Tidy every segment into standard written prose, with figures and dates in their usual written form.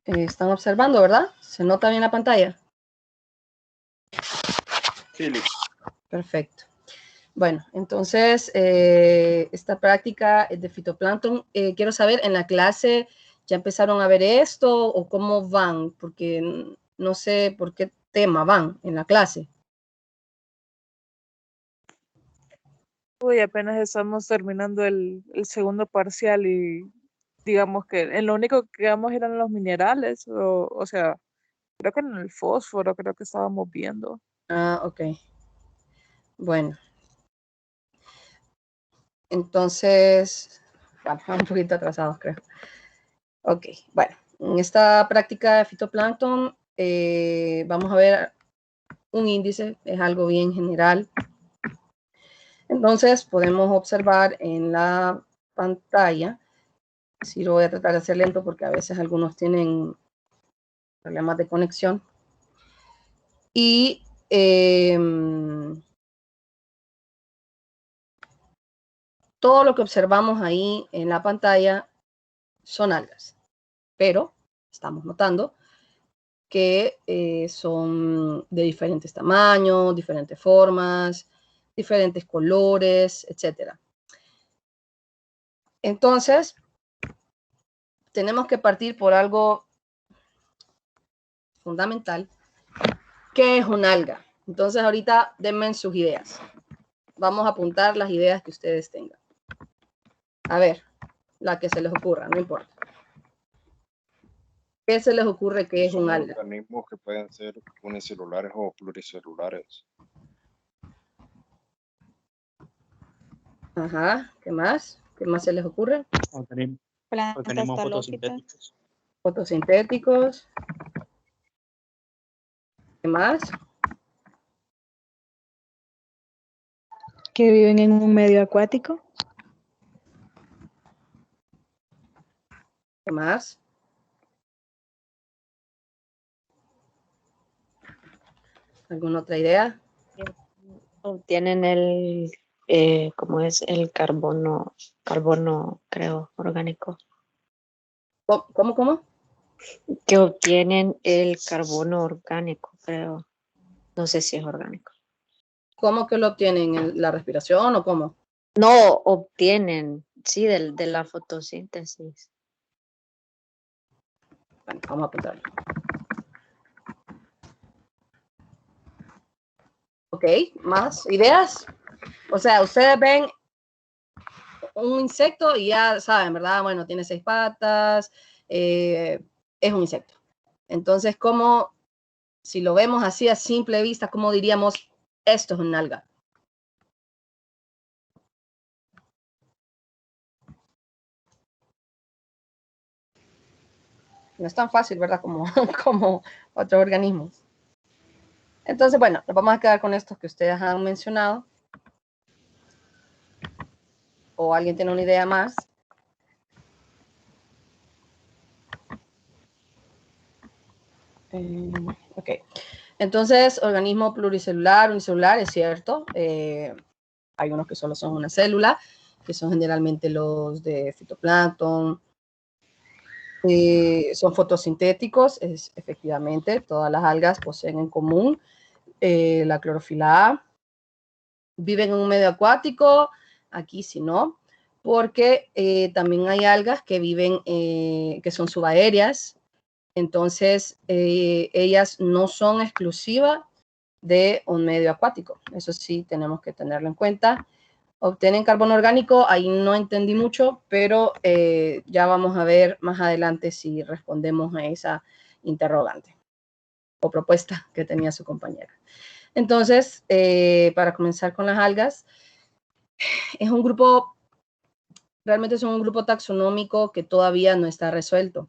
Están observando, ¿verdad? ¿Se nota bien la pantalla? Sí, Liz. Perfecto. Bueno, entonces, esta práctica es de fitoplancton. Quiero saber, ¿en la clase ya empezaron a ver esto o cómo van? Porque no sé por qué tema van en la clase. Uy, apenas estamos terminando el segundo parcial y digamos que en lo único que quedamos eran los minerales, o sea, creo que en el fósforo, creo que estábamos viendo. Ah, ok. Bueno. Entonces, bueno, un poquito atrasados, creo. Ok, bueno, en esta práctica de fitoplancton vamos a ver un índice, es algo bien general. Entonces, podemos observar en la pantalla, si lo voy a tratar de hacer lento porque a veces algunos tienen problemas de conexión. Y todo lo que observamos ahí en la pantalla son algas, pero estamos notando que son de diferentes tamaños, diferentes formas, diferentes colores, etc. Entonces, tenemos que partir por algo fundamental, que es un alga. Entonces, ahorita denme sus ideas. Vamos a apuntar las ideas que ustedes tengan. A ver, la que se les ocurra, no importa. ¿Qué se les ocurre que es un alga? Son organismos que pueden ser unicelulares o pluricelulares. Ajá, ¿qué más? ¿Qué más se les ocurre? Organismos fotosintéticos. Fotosintéticos. ¿Qué más? Que viven en un medio acuático. ¿Qué más? ¿Alguna otra idea? Obtienen el, ¿cómo es? El carbono, creo, orgánico. ¿Cómo? Que obtienen el carbono orgánico, creo. No sé si es orgánico. ¿Cómo que lo obtienen? ¿En la respiración o cómo? No, obtienen, sí, de la fotosíntesis. Bueno, vamos a apuntarlo. Ok, ¿más ideas? O sea, ustedes ven un insecto y ya saben, ¿verdad? Bueno, tiene 6 patas, es un insecto. Entonces, ¿cómo, si lo vemos así a simple vista, cómo diríamos, esto es un alga? No es tan fácil, ¿verdad? Como otros organismos. Entonces, bueno, nos vamos a quedar con estos que ustedes han mencionado. ¿O alguien tiene una idea más? Ok. Entonces, organismo pluricelular, unicelular, es cierto. Hay unos que solo son una célula, que son generalmente los de fitoplancton. Son fotosintéticos, efectivamente, todas las algas poseen en común la clorofila A. Viven en un medio acuático, aquí sí no, porque también hay algas que viven, que son subaéreas. Entonces, ellas no son exclusivas de un medio acuático. Eso sí tenemos que tenerlo en cuenta. Obtienen carbono orgánico, ahí no entendí mucho, pero ya vamos a ver más adelante si respondemos a esa interrogante o propuesta que tenía su compañera. Entonces, para comenzar con las algas, es un grupo, realmente es un grupo taxonómico que todavía no está resuelto.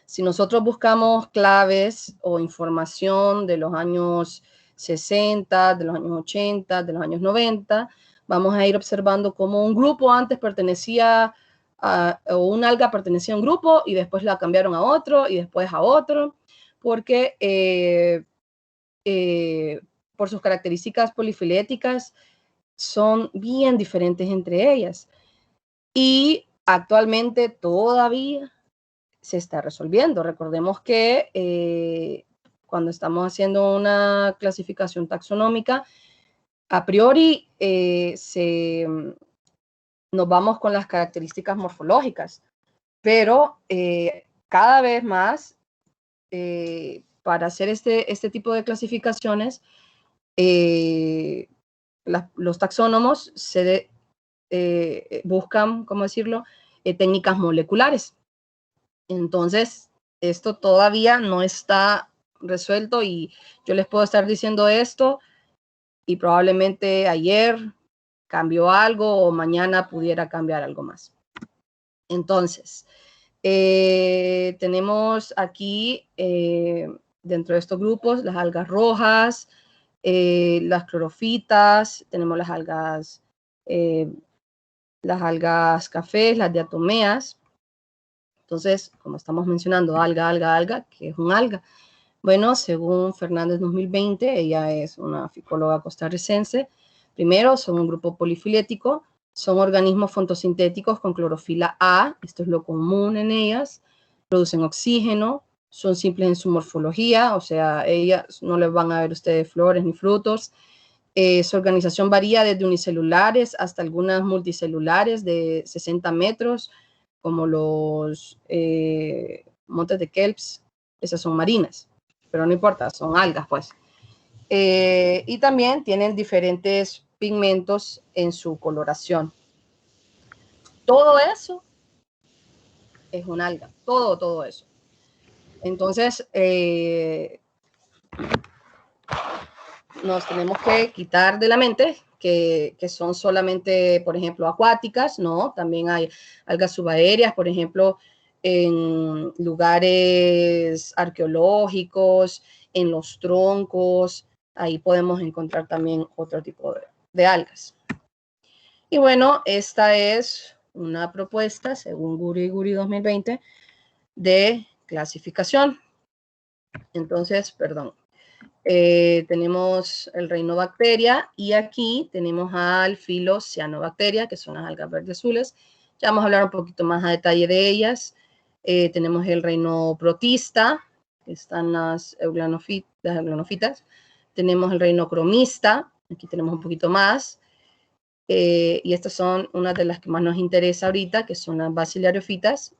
Si nosotros buscamos claves o información de los años 60, de los años 80, de los años 90, vamos a ir observando cómo un grupo antes pertenecía o un alga pertenecía a un grupo y después la cambiaron a otro y después a otro, porque por sus características polifiléticas son bien diferentes entre ellas. Y actualmente todavía se está resolviendo. Recordemos que cuando estamos haciendo una clasificación taxonómica, a priori nos vamos con las características morfológicas, pero cada vez más, para hacer este tipo de clasificaciones, los taxónomos buscan, ¿cómo decirlo?, técnicas moleculares. Entonces, esto todavía no está resuelto y yo les puedo estar diciendo esto y probablemente ayer cambió algo o mañana pudiera cambiar algo más. Entonces, tenemos aquí dentro de estos grupos las algas rojas, las clorofitas, tenemos las algas cafés, las diatomeas. Entonces, como estamos mencionando, alga, ¿qué es un alga? Bueno, según Fernández 2020, ella es una ficóloga costarricense. Primero, son un grupo polifilético, son organismos fotosintéticos con clorofila A, esto es lo común en ellas, producen oxígeno, son simples en su morfología, o sea, ellas no les van a ver ustedes flores ni frutos. Su organización varía desde unicelulares hasta algunas multicelulares de 60 metros, como los montes de kelps, esas son marinas, pero no importa, son algas, pues. Y también tienen diferentes pigmentos en su coloración. Todo eso es un alga, todo eso. Entonces, nos tenemos que quitar de la mente que son solamente, por ejemplo, acuáticas, ¿no? También hay algas subaéreas, por ejemplo, en lugares arqueológicos, en los troncos, ahí podemos encontrar también otro tipo de algas. Y bueno, esta es una propuesta, según Guri 2020, de clasificación. Entonces, perdón. Tenemos el reino bacteria y aquí tenemos al filo cianobacteria, que son las algas verdes azules. Ya vamos a hablar un poquito más a detalle de ellas. Tenemos el reino protista, que están las euglonofitas. Tenemos el reino cromista, aquí tenemos un poquito más. Y estas son unas de las que más nos interesa ahorita, que son las basilariofitas,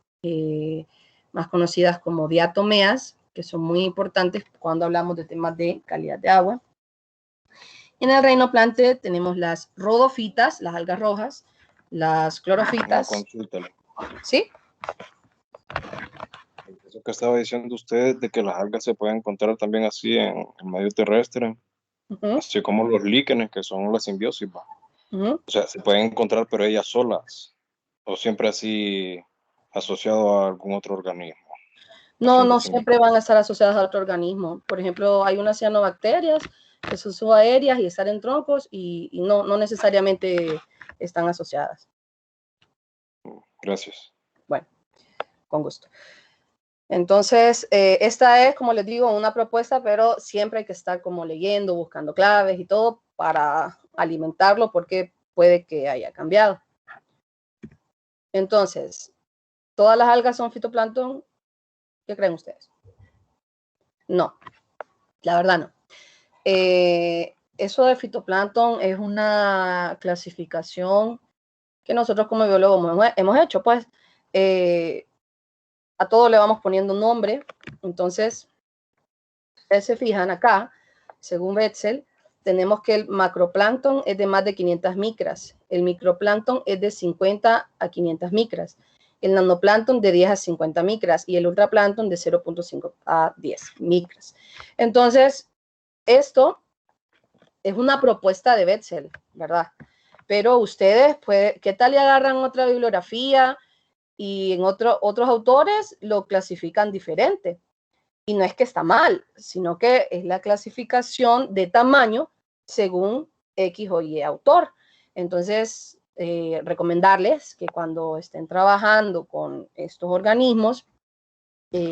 más conocidas como diatomeas, que son muy importantes cuando hablamos de temas de calidad de agua. En el reino plante tenemos las rhodofitas, las algas rojas, las clorofitas. Consúltale. ¿Sí? Eso que estaba diciendo usted de que las algas se pueden encontrar también así en el medio terrestre, así como los líquenes, que son la simbiosis. O sea, se pueden encontrar, pero ellas solas, o siempre así asociado a algún otro organismo. No siempre van a estar asociadas a otro organismo. Por ejemplo, hay unas cianobacterias que son subaéreas y están en troncos y no necesariamente están asociadas. Gracias. Bueno, con gusto. Entonces, esta es, como les digo, una propuesta, pero siempre hay que estar como leyendo, buscando claves y todo para alimentarlo porque puede que haya cambiado. Entonces, ¿todas las algas son fitoplancton? ¿Qué creen ustedes? No, la verdad no. Eso de fitoplancton es una clasificación que nosotros como biólogos hemos hecho, pues a todo le vamos poniendo un nombre. Entonces, ustedes se fijan acá, según Wetzel, tenemos que el macroplancton es de más de 500 micras, el microplancton es de 50 a 500 micras, el nanoplancton de 10 a 50 micras y el ultraplancton de 0.5 a 10 micras. Entonces, esto es una propuesta de Wetzel, ¿verdad? Pero ustedes, ¿qué tal le agarran otra bibliografía y en otros autores lo clasifican diferente? Y no es que está mal, sino que es la clasificación de tamaño según X o Y autor. Entonces, recomendarles que cuando estén trabajando con estos organismos,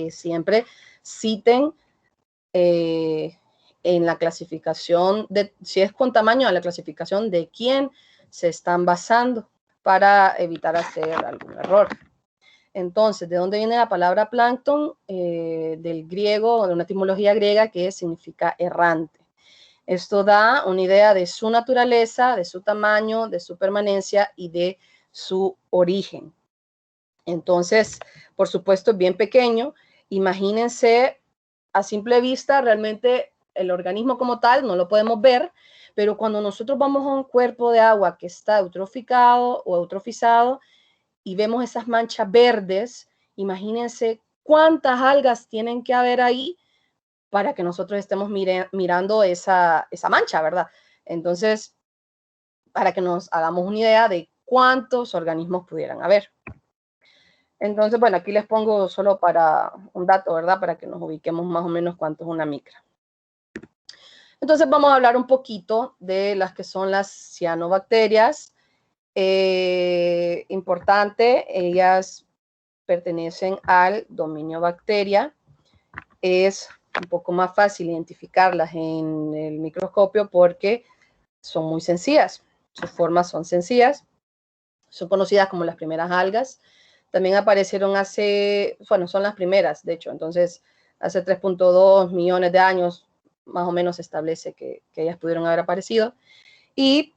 siempre citen en la clasificación, si es con tamaño, a la clasificación de quién se están basando para evitar hacer algún error. Entonces, ¿de dónde viene la palabra plancton? Del griego, de una etimología griega que significa errante. Esto da una idea de su naturaleza, de su tamaño, de su permanencia y de su origen. Entonces, por supuesto, es bien pequeño. Imagínense a simple vista, realmente el organismo como tal no lo podemos ver, pero cuando nosotros vamos a un cuerpo de agua que está eutroficado o eutrofizado y vemos esas manchas verdes, imagínense cuántas algas tienen que haber ahí para que nosotros estemos mirando esa mancha, ¿verdad? Entonces, para que nos hagamos una idea de cuántos organismos pudieran haber. Entonces, bueno, aquí les pongo solo para un dato, ¿verdad? Para que nos ubiquemos más o menos cuánto es una micra. Entonces, vamos a hablar un poquito de las que son las cianobacterias. Importante, ellas pertenecen al dominio bacteria. Es un poco más fácil identificarlas en el microscopio porque son muy sencillas. Sus formas son sencillas. Son conocidas como las primeras algas. También aparecieron son las primeras, de hecho. Entonces, hace 3.2 millones de años, más o menos se establece que ellas pudieron haber aparecido. Y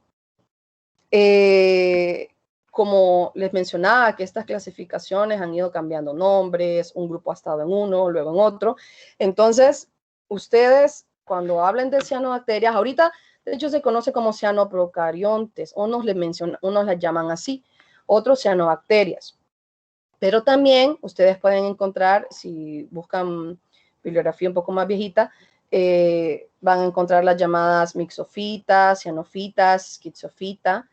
como les mencionaba, que estas clasificaciones han ido cambiando nombres, un grupo ha estado en uno, luego en otro. Entonces, ustedes, cuando hablen de cianobacterias, ahorita, de hecho, se conoce como cianoprocariontes, unos las llaman así, otros cianobacterias. Pero también ustedes pueden encontrar, si buscan bibliografía un poco más viejita, van a encontrar las llamadas mixofitas, cianofitas, schizofita.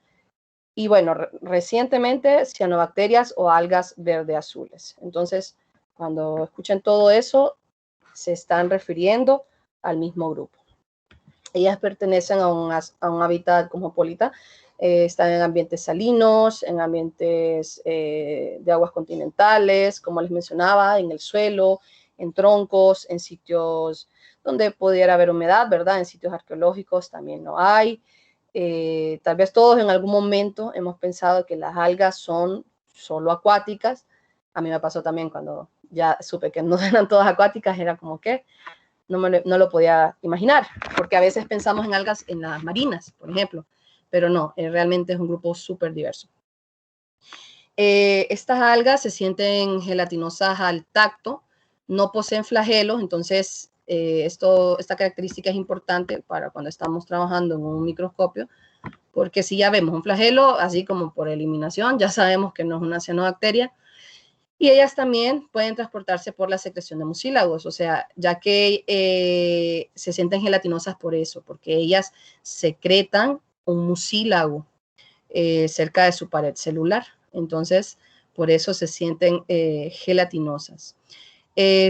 Y bueno, recientemente cianobacterias o algas verde-azules. Entonces, cuando escuchen todo eso, se están refiriendo al mismo grupo. Ellas pertenecen a un hábitat cosmopolita. Están en ambientes salinos, en ambientes de aguas continentales, como les mencionaba, en el suelo, en troncos, en sitios donde pudiera haber humedad, ¿verdad? En sitios arqueológicos también no hay. Tal vez todos en algún momento hemos pensado que las algas son solo acuáticas. A mí me pasó también cuando ya supe que no eran todas acuáticas, era como que no lo podía imaginar, porque a veces pensamos en algas en las marinas, por ejemplo, pero no, realmente es un grupo súper diverso. Estas algas se sienten gelatinosas al tacto, no poseen flagelos, entonces esta característica es importante para cuando estamos trabajando en un microscopio, porque si ya vemos un flagelo, así como por eliminación, ya sabemos que no es una cianobacteria. Y ellas también pueden transportarse por la secreción de mucílagos, o sea, ya que se sienten gelatinosas por eso, porque ellas secretan un mucílago cerca de su pared celular. Entonces, por eso se sienten gelatinosas.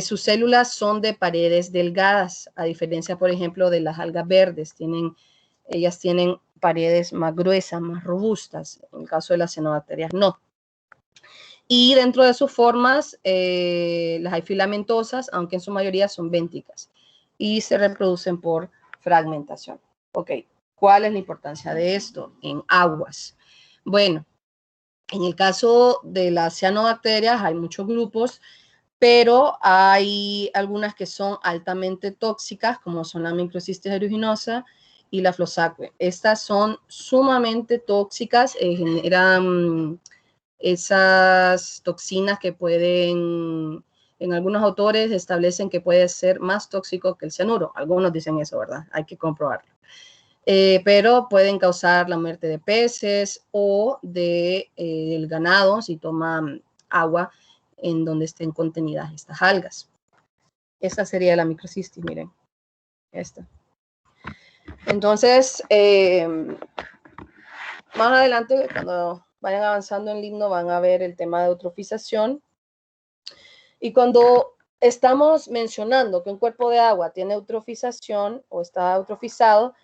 Sus células son de paredes delgadas, a diferencia, por ejemplo, de las algas verdes. Ellas tienen paredes más gruesas, más robustas. En el caso de las cianobacterias, no. Y dentro de sus formas, las hay filamentosas, aunque en su mayoría son bénticas. Y se reproducen por fragmentación. Ok, ¿cuál es la importancia de esto en aguas? Bueno, en el caso de las cianobacterias hay muchos grupos, pero hay algunas que son altamente tóxicas, como son la Microcistis aeruginosa y la Flossacea. Estas son sumamente tóxicas, generan esas toxinas que pueden, en algunos autores establecen que puede ser más tóxico que el cianuro. Algunos dicen eso, ¿verdad? Hay que comprobarlo. Pero pueden causar la muerte de peces o del ganado si toman agua en donde estén contenidas estas algas. Esta sería la microcistis, miren. Esta. Entonces, más adelante, cuando vayan avanzando en Limno, van a ver el tema de eutrofización. Y cuando estamos mencionando que un cuerpo de agua tiene eutrofización o está eutrofizado,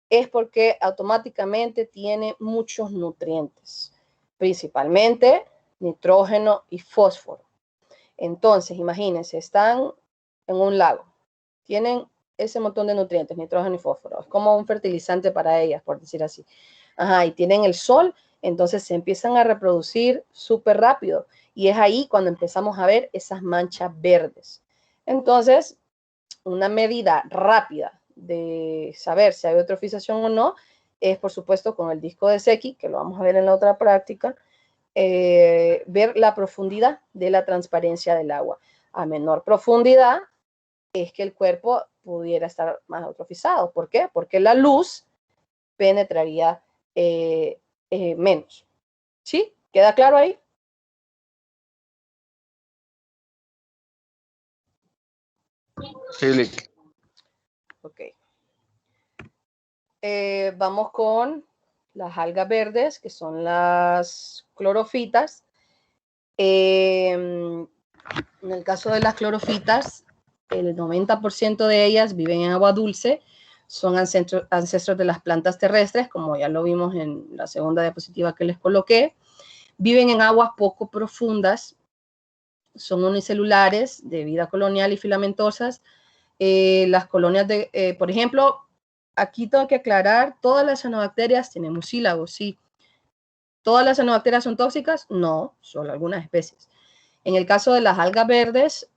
es porque automáticamente tiene muchos nutrientes, principalmente nitrógeno y fósforo. Entonces, imagínense, están en un lago, tienen ese montón de nutrientes, nitrógeno y fósforo, es como un fertilizante para ellas, por decir así. Ajá, y tienen el sol Entonces se empiezan a reproducir súper rápido y es ahí cuando empezamos a ver esas manchas verdes. Entonces, una medida rápida de saber si hay eutrofización o no es, por supuesto, con el disco de Secchi, que lo vamos a ver en la otra práctica, ver la profundidad de la transparencia del agua. A menor profundidad es que el cuerpo pudiera estar más eutrofizado. ¿Por qué? Porque la luz penetraría menos. ¿Sí? ¿Queda claro ahí? Sí, Lick. Ok. Vamos con las algas verdes, que son las clorofitas. En el caso de las clorofitas, el 90% de ellas viven en agua dulce, son ancestros de las plantas terrestres, como ya lo vimos en la segunda diapositiva que les coloqué. Viven en aguas poco profundas, son unicelulares, de vida colonial y filamentosas. Las colonias de, por ejemplo, aquí tengo que aclarar, todas las cianobacterias tienen mucílagos, sí. ¿Todas las cianobacterias son tóxicas? No, solo algunas especies. En el caso de las algas verdes,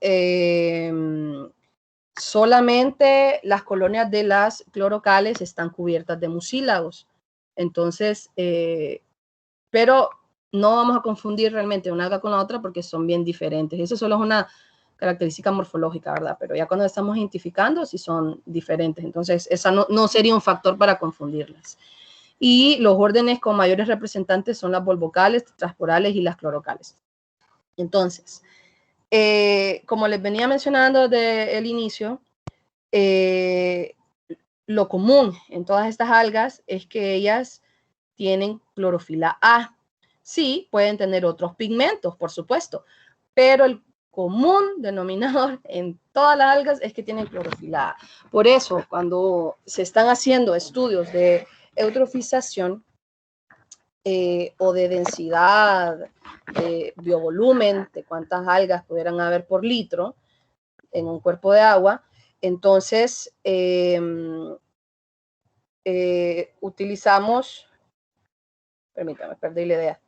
solamente las colonias de las clorocales están cubiertas de mucílagos. Entonces, pero no vamos a confundir realmente una alga con la otra porque son bien diferentes. Eso solo es una característica morfológica, ¿verdad? Pero ya cuando estamos identificando, sí son diferentes. Entonces, esa no sería un factor para confundirlas. Y los órdenes con mayores representantes son las volvocales, tetrasporales y las clorocales. Entonces, como les venía mencionando desde el inicio, lo común en todas estas algas es que ellas tienen clorofila A. Sí, pueden tener otros pigmentos, por supuesto, pero el común denominador en todas las algas es que tienen clorofila A. Por eso, cuando se están haciendo estudios de eutrofización o de densidad, de biovolumen, de cuántas algas pudieran haber por litro en un cuerpo de agua, entonces utilizamos, permítame, perdí la idea.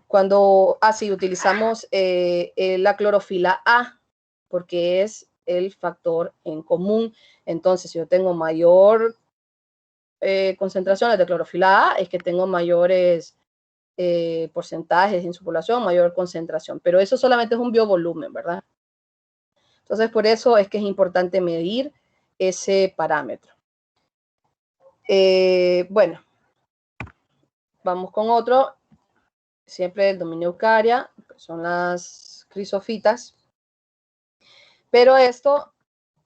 Cuando así utilizamos la clorofila A, porque es el factor en común. Entonces, si yo tengo mayor concentraciones de clorofila A, es que tengo mayores porcentajes en su población, mayor concentración. Pero eso solamente es un biovolumen, ¿verdad? Entonces, por eso es que es importante medir ese parámetro. Bueno, vamos con otro. Siempre del dominio Eukarya, son las crisofitas. Pero esto,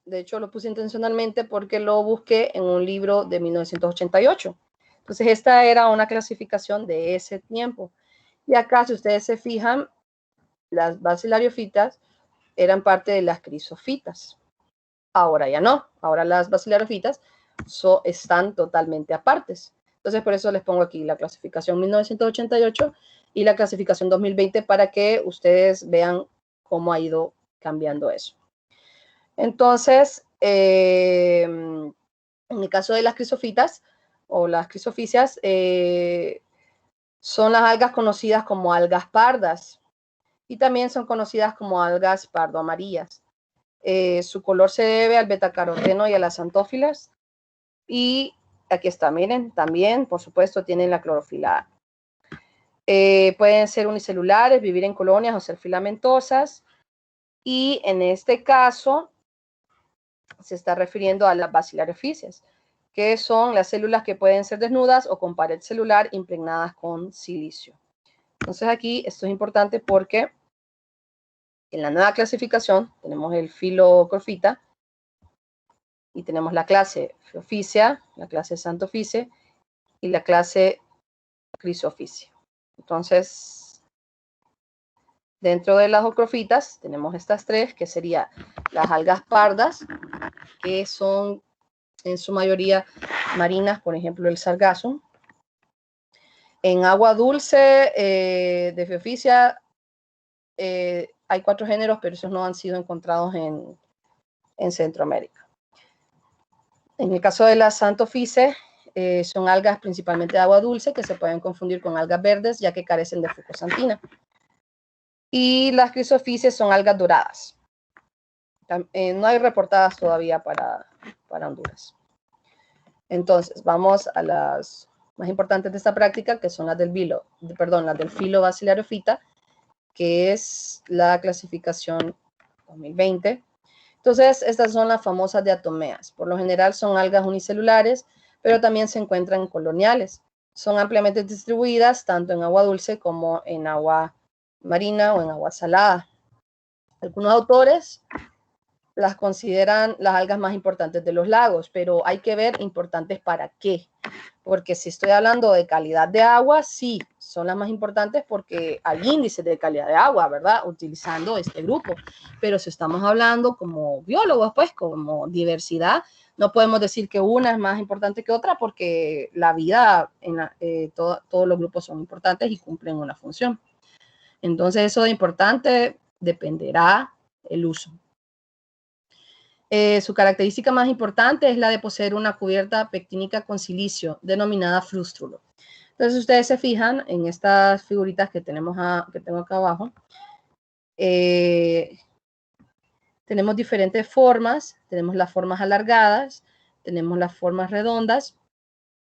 de hecho, lo puse intencionalmente porque lo busqué en un libro de 1988. Entonces, esta era una clasificación de ese tiempo. Y acá, si ustedes se fijan, las basilariofitas eran parte de las crisofitas. Ahora ya no. Ahora las basilariofitas están totalmente apartes. Entonces, por eso les pongo aquí la clasificación 1988 y la clasificación 2020 para que ustedes vean cómo ha ido cambiando eso. Entonces, en el caso de las crisofitas o las crisoficias, son las algas conocidas como algas pardas y también son conocidas como algas pardo-amarillas. Su color se debe al betacaroteno y a las antófilas. Y aquí está, miren, también, por supuesto, tienen la clorofila A. Pueden ser unicelulares, vivir en colonias o ser filamentosas. Y en este caso, se está refiriendo a las basilarioficias, que son las células que pueden ser desnudas o con pared celular impregnadas con silicio. Entonces aquí esto es importante porque en la nueva clasificación tenemos el filocrofita y tenemos la clase Pheophysia, la clase Xanthophyce y la clase Chrysophycia. Entonces, dentro de las ocrofitas tenemos estas tres, que serían las algas pardas, que son en su mayoría marinas, por ejemplo el sargazo. En agua dulce de Pheophysia hay 4 géneros, pero esos no han sido encontrados en Centroamérica. En el caso de la Xanthophyce, son algas principalmente de agua dulce que se pueden confundir con algas verdes ya que carecen de fucosantina. Y las crisoficies son algas doradas. No hay reportadas todavía para Honduras. Entonces, vamos a las más importantes de esta práctica, que son las del filo Basilarophyta, que es la clasificación 2020. Entonces, estas son las famosas diatomeas. Por lo general son algas unicelulares, pero también se encuentran coloniales. Son ampliamente distribuidas tanto en agua dulce como en agua marina o en agua salada. Algunos autores las consideran las algas más importantes de los lagos, pero hay que ver importantes para qué. Porque si estoy hablando de calidad de agua, sí, son las más importantes porque hay índices de calidad de agua, ¿verdad? Utilizando este grupo. Pero si estamos hablando como biólogos, pues, como diversidad, no podemos decir que una es más importante que otra porque la vida, todos los grupos son importantes y cumplen una función. Entonces, eso de importante dependerá el uso. Su característica más importante es la de poseer una cubierta pectínica con silicio, denominada frústrulo. Entonces, ustedes se fijan en estas figuritas que tengo acá abajo. Tenemos diferentes formas. Tenemos las formas alargadas, tenemos las formas redondas.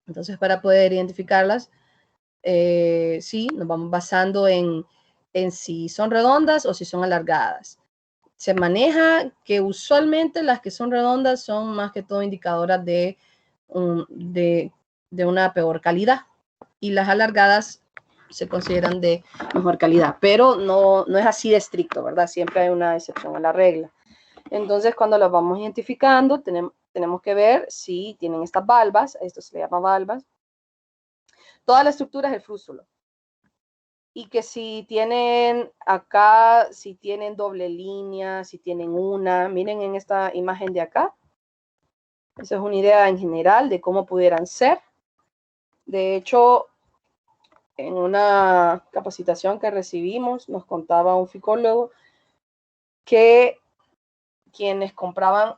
Entonces, para poder identificarlas, sí, nos vamos basando en si son redondas o si son alargadas. Se maneja que usualmente las que son redondas son más que todo indicadoras de una peor calidad y las alargadas se consideran de mejor calidad, pero no es así de estricto, ¿verdad? Siempre hay una excepción a la regla. Entonces, cuando las vamos identificando, tenemos que ver si tienen estas valvas, esto se le llama valvas. Toda la estructura es el frústulo. Y que si tienen acá, si tienen doble línea, si tienen una, miren en esta imagen de acá. Esa es una idea en general de cómo pudieran ser. De hecho, en una capacitación que recibimos, nos contaba un ficólogo que quienes compraban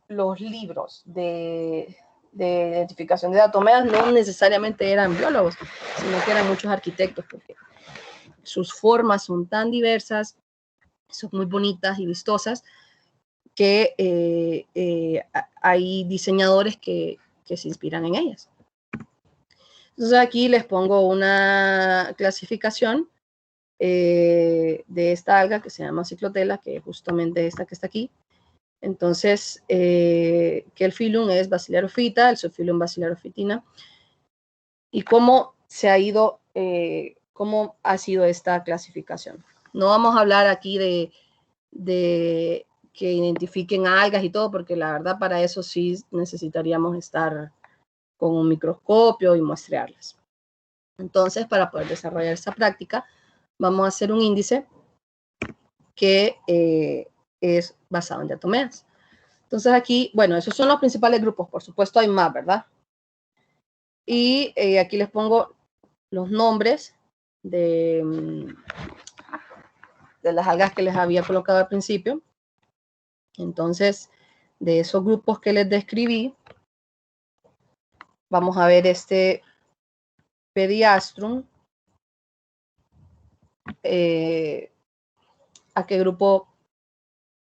los libros de identificación de diatomeas no necesariamente eran biólogos, sino que eran muchos arquitectos, porque sus formas son tan diversas, son muy bonitas y vistosas, que hay diseñadores que se inspiran en ellas. Entonces aquí les pongo una clasificación de esta alga que se llama Cyclotella, que es justamente esta que está aquí. Entonces, que el filum es Basilarophyta, el subfilum Basilarophytina, y cómo se ha ido, cómo ha sido esta clasificación. No vamos a hablar aquí de que identifiquen algas y todo, porque la verdad para eso sí necesitaríamos estar con un microscopio y muestrearlas. Entonces, para poder desarrollar esta práctica, vamos a hacer un índice que es basado en diatomeas. Entonces aquí, bueno, esos son los principales grupos. Por supuesto hay más, ¿verdad? Y aquí les pongo los nombres de las algas que les había colocado al principio. Entonces, de esos grupos que les describí, vamos a ver este Pediastrum. ¿A qué grupo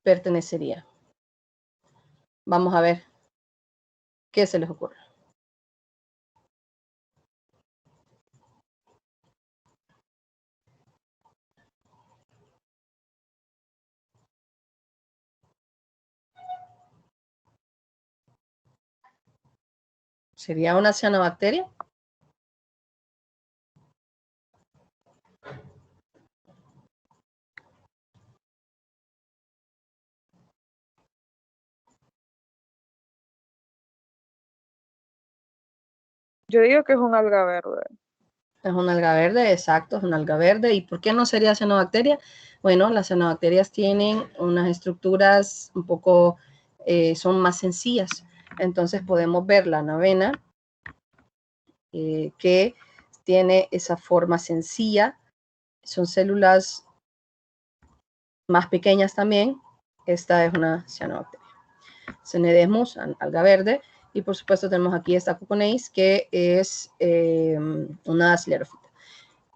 pertenecería? Vamos a ver qué se les ocurre. ¿Sería una cianobacteria? Yo digo que es un alga verde. Es una alga verde, exacto, es una alga verde. ¿Y por qué no sería cianobacteria? Bueno, las cianobacterias tienen unas estructuras un poco, son más sencillas. Entonces podemos ver la novena, que tiene esa forma sencilla. Son células más pequeñas también. Esta es una cianobacteria. Cnidesmus, alga verde. Y por supuesto tenemos aquí esta Cuconase, que es una basilerofita.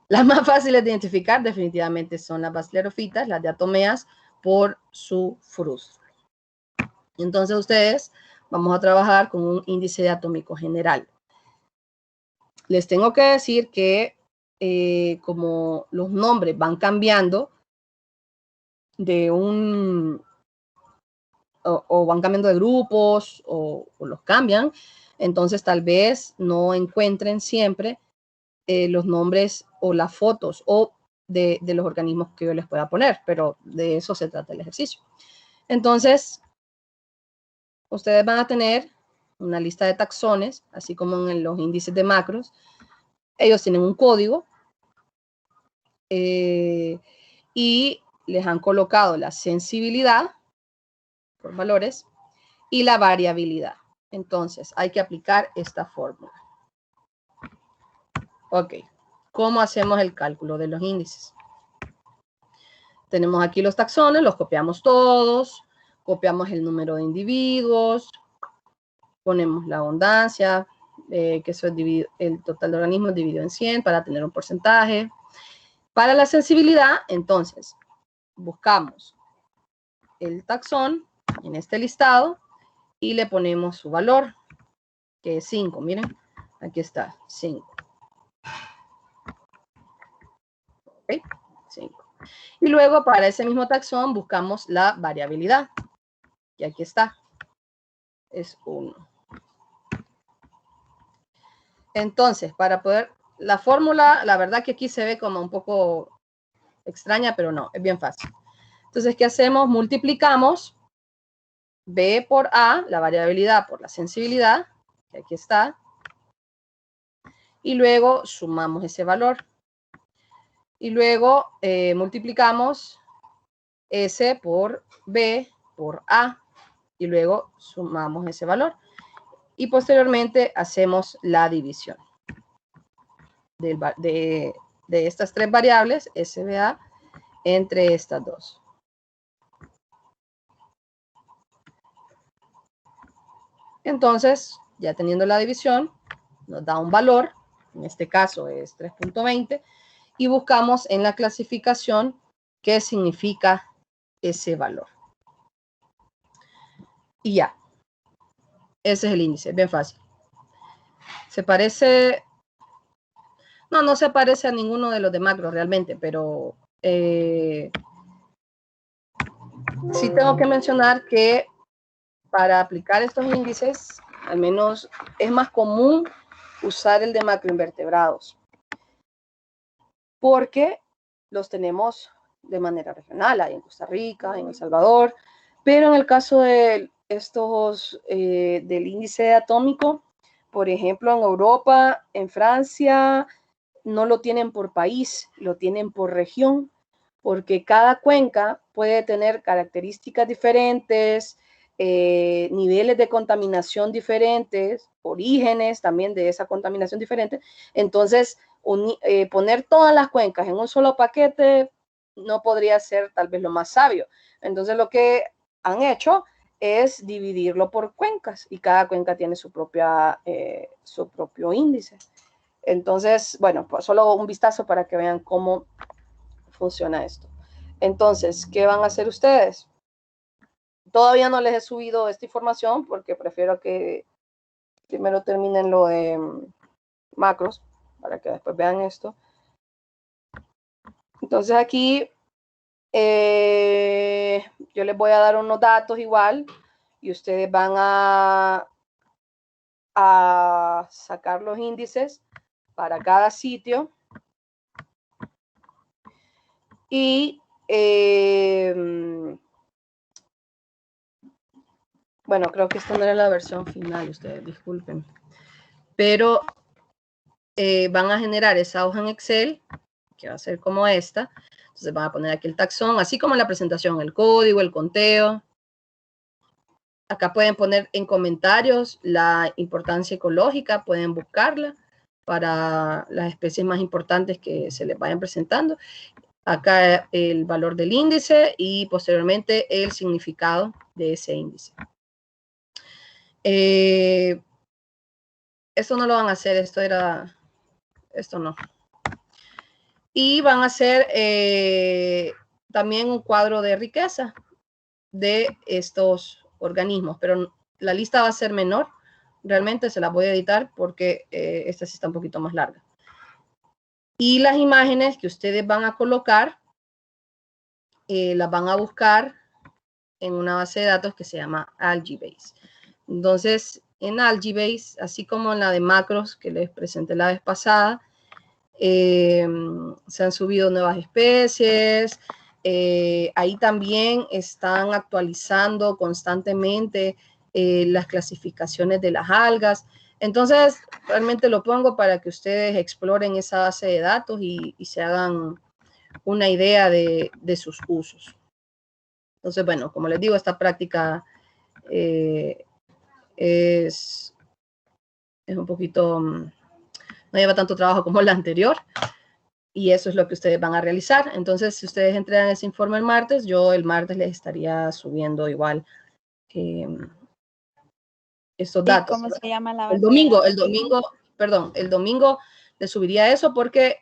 Las más fáciles de identificar definitivamente son las basilerofitas, las diatomeas, por su frustro. Entonces ustedes vamos a trabajar con un índice diatómico general. Les tengo que decir que como los nombres van cambiando o van cambiando de grupos o los cambian, entonces tal vez no encuentren siempre los nombres o las fotos o de los organismos que yo les pueda poner, pero de eso se trata el ejercicio. Entonces, ustedes van a tener una lista de taxones, así como en los índices de macros. Ellos tienen un código y les han colocado la sensibilidad por valores y la variabilidad. Entonces, hay que aplicar esta fórmula. Ok, ¿cómo hacemos el cálculo de los índices? Tenemos aquí los taxones, los copiamos todos, copiamos el número de individuos, ponemos la abundancia, que eso es el total de organismos dividido en 100 para tener un porcentaje. Para la sensibilidad, entonces, buscamos el taxón en este listado y le ponemos su valor, que es 5. Miren, aquí está, 5. ¿Ok? 5. Y luego para ese mismo taxón buscamos la variabilidad, y aquí está, es 1. Entonces, para poder, la fórmula, la verdad que aquí se ve como un poco extraña, pero no, es bien fácil. Entonces, ¿qué hacemos? Multiplicamos B por A, la variabilidad por la sensibilidad, que aquí está, y luego sumamos ese valor. Y luego multiplicamos S por B por A, y luego sumamos ese valor. Y posteriormente hacemos la división de estas tres variables, SBA, entre estas dos. Entonces, ya teniendo la división, nos da un valor, en este caso es 3.20, y buscamos en la clasificación qué significa ese valor. Y ya. Ese es el índice, es bien fácil. Se parece... No se parece a ninguno de los de macro realmente, pero sí tengo que mencionar que para aplicar estos índices, al menos es más común usar el de macroinvertebrados, porque los tenemos de manera regional, hay en Costa Rica, en El Salvador, pero en el caso de estos del índice atómico, por ejemplo, en Europa, en Francia, no lo tienen por país, lo tienen por región, porque cada cuenca puede tener características diferentes, niveles de contaminación diferentes, orígenes también de esa contaminación diferente. Entonces, poner todas las cuencas en un solo paquete no podría ser tal vez lo más sabio. Entonces, lo que han hecho es dividirlo por cuencas y cada cuenca tiene su propio índice. Entonces, bueno, pues solo un vistazo para que vean cómo funciona esto. Entonces, ¿qué van a hacer ustedes? Todavía no les he subido esta información porque prefiero que primero terminen lo de macros para que después vean esto. Entonces aquí yo les voy a dar unos datos igual y ustedes van a sacar los índices para cada sitio. Y bueno, creo que esta no era la versión final, ustedes disculpen. Pero van a generar esa hoja en Excel, que va a ser como esta. Entonces van a poner aquí el taxón, así como en la presentación, el código, el conteo. Acá pueden poner en comentarios la importancia ecológica, pueden buscarla para las especies más importantes que se les vayan presentando. Acá el valor del índice y posteriormente el significado de ese índice. Esto no lo van a hacer, esto no. Y van a hacer también un cuadro de riqueza de estos organismos, pero la lista va a ser menor. Realmente se las voy a editar porque esta sí está un poquito más larga. Y las imágenes que ustedes van a colocar, las van a buscar en una base de datos que se llama Algebase. Entonces, en Algebase, así como en la de macros que les presenté la vez pasada, se han subido nuevas especies. Ahí también están actualizando constantemente las clasificaciones de las algas. Entonces, realmente lo pongo para que ustedes exploren esa base de datos y se hagan una idea de sus usos. Entonces, bueno, como les digo, esta práctica es un poquito, no lleva tanto trabajo como la anterior, y eso es lo que ustedes van a realizar. Entonces, si ustedes entregan ese informe el martes, yo el martes les estaría subiendo igual estos datos. ¿Cómo se llama la base? El domingo les subiría eso porque